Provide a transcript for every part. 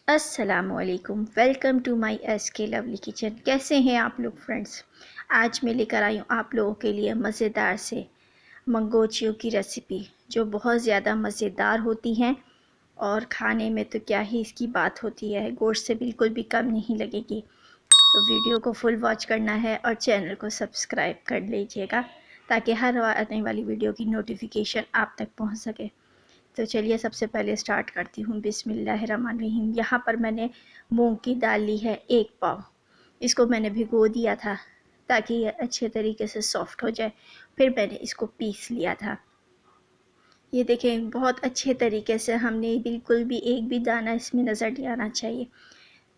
अस्सलामुअलैकुम, welcome to my SK lovely kitchen. कैसे हैं आप लोग फ्रेंड्स? आज मैं लेकर आई हूँ आप लोगों के लिए मज़ेदार से मंगोचियों की रेसिपी, जो बहुत ज़्यादा मज़ेदार होती हैं और खाने में तो क्या ही इसकी बात होती है, गोश्त से बिल्कुल भी कम नहीं लगेगी। तो वीडियो को फुल वॉच करना है और चैनल को सब्सक्राइब कर लीजिएगा ताकि हर आने वाली वीडियो की नोटिफिकेशन आप तक पहुँच सके। तो चलिए सबसे पहले स्टार्ट करती हूँ। बिस्मिल्लाहिर्रहमानिर्रहीम। यहाँ पर मैंने मूंग की दाल ली है 1 पाव। इसको मैंने भिगो दिया था ताकि ये अच्छे तरीके से सॉफ़्ट हो जाए। फिर मैंने इसको पीस लिया था। ये देखें, बहुत अच्छे तरीके से हमने बिल्कुल भी एक भी दाना इसमें नज़र नहीं आना चाहिए।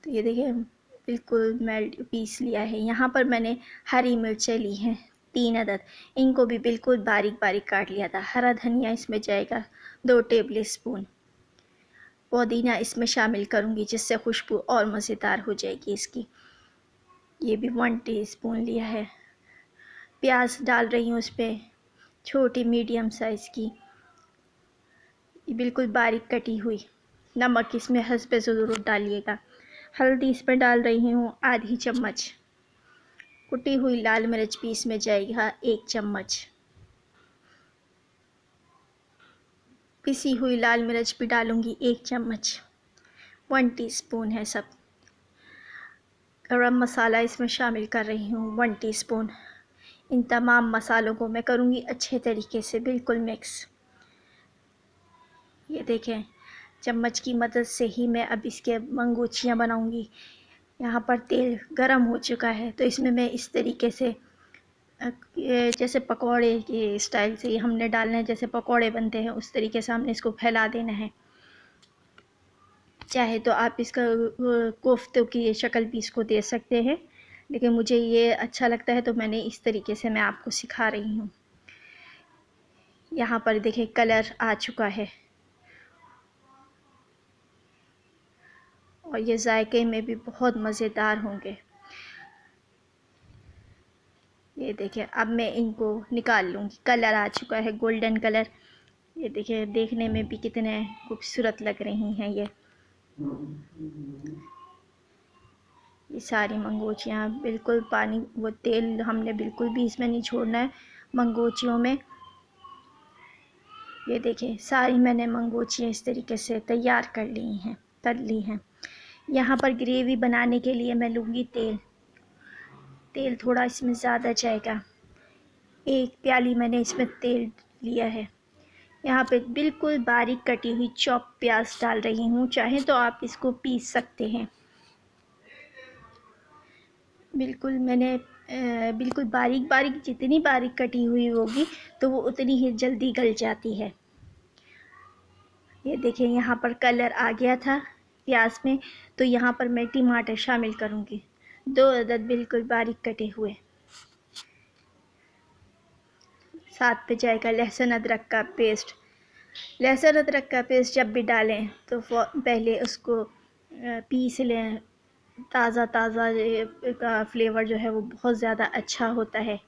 तो ये देखें, बिल्कुल मेल्ट पीस लिया है। यहाँ पर मैंने हरी मिर्चें ली हैं 3 अदद। इनको भी बिल्कुल बारीक बारीक काट लिया था। हरा धनिया इसमें जाएगा 2 टेबल स्पून। पुदीना इसमें शामिल करूँगी जिससे खुशबू और मज़ेदार हो जाएगी इसकी। ये भी 1 टीस्पून लिया है। प्याज डाल रही हूँ उस पर, छोटी मीडियम साइज़ की, ये बिल्कुल बारीक कटी हुई। नमक इसमें हस्बे ज़रूर डालिएगा। हल्दी इसमें डाल रही हूँ आधी चम्मच। कुटी हुई लाल मिर्च भी इसमें जाएगा 1 चम्मच। पिसी हुई लाल मिर्च भी डालूँगी 1 चम्मच। 1 टीस्पून है सब। गरम मसाला इसमें शामिल कर रही हूँ 1 टीस्पून। इन तमाम मसालों को मैं करूँगी अच्छे तरीके से बिल्कुल मिक्स। ये देखें, चम्मच की मदद से ही मैं अब इसके मंगोचियाँ बनाऊँगी। यहाँ पर तेल गरम हो चुका है तो इसमें मैं इस तरीके से जैसे पकौड़े के स्टाइल से ये हमने डालना है, जैसे पकौड़े बनते हैं उस तरीके से हमने इसको फैला देना है। चाहे तो आप इसका कोफ्ते की शक्ल भी इसको दे सकते हैं, लेकिन मुझे ये अच्छा लगता है तो मैंने इस तरीके से मैं आपको सिखा रही हूँ। यहाँ पर देखें, कलर आ चुका है और ये जायके में भी बहुत मज़ेदार होंगे। ये देखें, अब मैं इनको निकाल लूँगी। कलर आ चुका है गोल्डन कलर। ये देखें, देखने में भी कितने खूबसूरत लग रही हैं ये सारी मंगोचियाँ बिल्कुल पानी वो तेल हमने बिल्कुल भी इसमें नहीं छोड़ना है मंगोचियों में। ये देखें, सारी मैंने मंगोचियाँ इस तरीके से तैयार कर ली हैं, तल ली हैं। यहाँ पर ग्रेवी बनाने के लिए मैं लूँगी तेल। तेल थोड़ा इसमें ज़्यादा जाएगा। 1 प्याली मैंने इसमें तेल लिया है। यहाँ पे बिल्कुल बारीक कटी हुई चॉप प्याज डाल रही हूँ। चाहे तो आप इसको पीस सकते हैं। बिल्कुल मैंने बिल्कुल बारीक बारीक, जितनी बारीक कटी हुई होगी तो वो उतनी ही जल्दी गल जाती है। ये देखें, यहाँ पर कलर आ गया था प्याज में, तो यहाँ पर मैं टमाटर शामिल करूँगी 2 अदद बिल्कुल बारीक कटे हुए। साथ पे जाएगा लहसुन अदरक का पेस्ट। लहसुन अदरक का पेस्ट जब भी डालें तो पहले उसको पीस लें। ताज़ा ताज़ा का फ्लेवर जो है वो बहुत ज़्यादा अच्छा होता है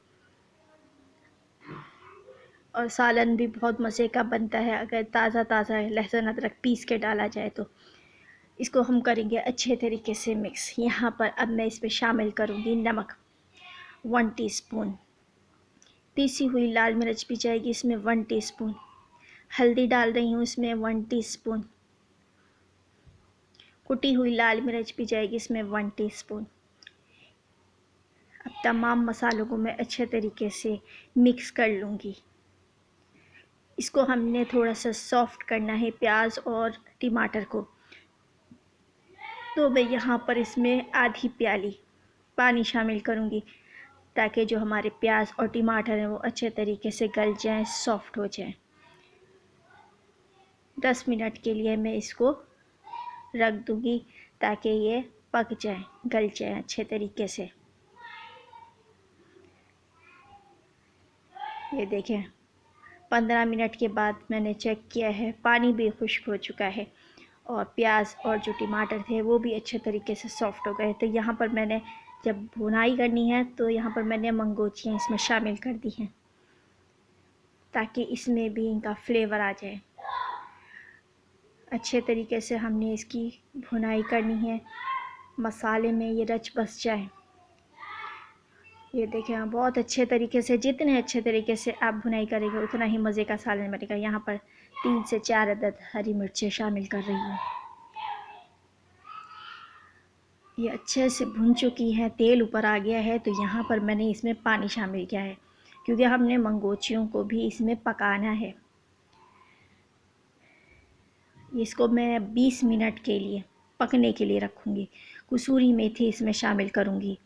और सालन भी बहुत मज़े का बनता है अगर ताज़ा ताज़ा लहसुन अदरक पीस के डाला जाए तो। इसको हम करेंगे अच्छे तरीके से मिक्स। यहाँ पर अब मैं इसमें शामिल करूँगी नमक 1 टीस्पून। पीसी हुई लाल मिर्च भी जाएगी इसमें 1 टीस्पून। हल्दी डाल रही हूँ इसमें 1 टीस्पून। कुटी हुई लाल मिर्च भी जाएगी इसमें 1 टीस्पून। अब तमाम मसालों को मैं अच्छे तरीके से मिक्स कर लूँगी। इसको हमने थोड़ा सा सॉफ्ट करना है प्याज और टमाटर को, तो मैं यहाँ पर इसमें आधी प्याली पानी शामिल करूँगी ताकि जो हमारे प्याज और टमाटर हैं वो अच्छे तरीके से गल जाएं, सॉफ्ट हो जाएं। 10 मिनट के लिए मैं इसको रख दूँगी ताकि ये पक जाए, गल जाए अच्छे तरीके से। ये देखें, 15 मिनट के बाद मैंने चेक किया है, पानी भी खुश्क हो चुका है और प्याज और जो टमाटर थे वो भी अच्छे तरीके से सॉफ़्ट हो गए। तो यहाँ पर मैंने जब भुनाई करनी है तो यहाँ पर मैंने मंगोचियाँ इसमें शामिल कर दी हैं ताकि इसमें भी इनका फ्लेवर आ जाए। अच्छे तरीके से हमने इसकी भुनाई करनी है, मसाले में ये रच बस जाए। ये देखें, आप बहुत अच्छे तरीके से, जितने अच्छे तरीके से आप भुनाई करेंगे उतना ही मज़े का सालन बनेगा। यहाँ पर 3 से 4 अदद हरी मिर्चें शामिल कर रही हूँ। ये अच्छे से भुन चुकी है, तेल ऊपर आ गया है, तो यहाँ पर मैंने इसमें पानी शामिल किया है, क्योंकि हमने मंगोचियों को भी इसमें पकाना है। इसको मैं 20 मिनट के लिए पकने के लिए रखूँगी। कसूरी मेथी इसमें शामिल करूँगी,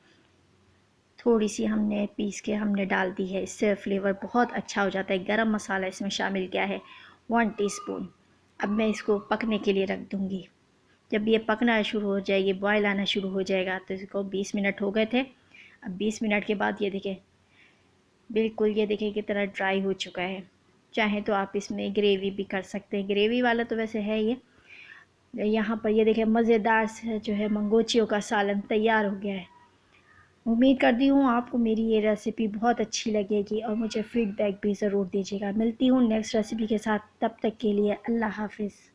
थोड़ी सी हमने पीस के हमने डाल दी है, इससे फ्लेवर बहुत अच्छा हो जाता है। गरम मसाला इसमें शामिल किया है 1 टीस्पून। अब मैं इसको पकने के लिए रख दूँगी। जब ये पकना शुरू हो जाएगी, बॉयल आना शुरू हो जाएगा, तो इसको 20 मिनट हो गए थे। अब 20 मिनट के बाद ये देखें, बिल्कुल ये देखें कितना ड्राई हो चुका है। चाहें तो आप इसमें ग्रेवी भी कर सकते हैं, ग्रेवी वाला तो वैसे है ये। यहाँ पर ये देखें, मज़ेदार से जो है मंगोचियों का सालन तैयार हो गया है। उम्मीद करती हूँ आपको मेरी ये रेसिपी बहुत अच्छी लगेगी और मुझे फ़ीडबैक भी ज़रूर दीजिएगा। मिलती हूँ नेक्स्ट रेसिपी के साथ, तब तक के लिए अल्लाह हाफ़िज़।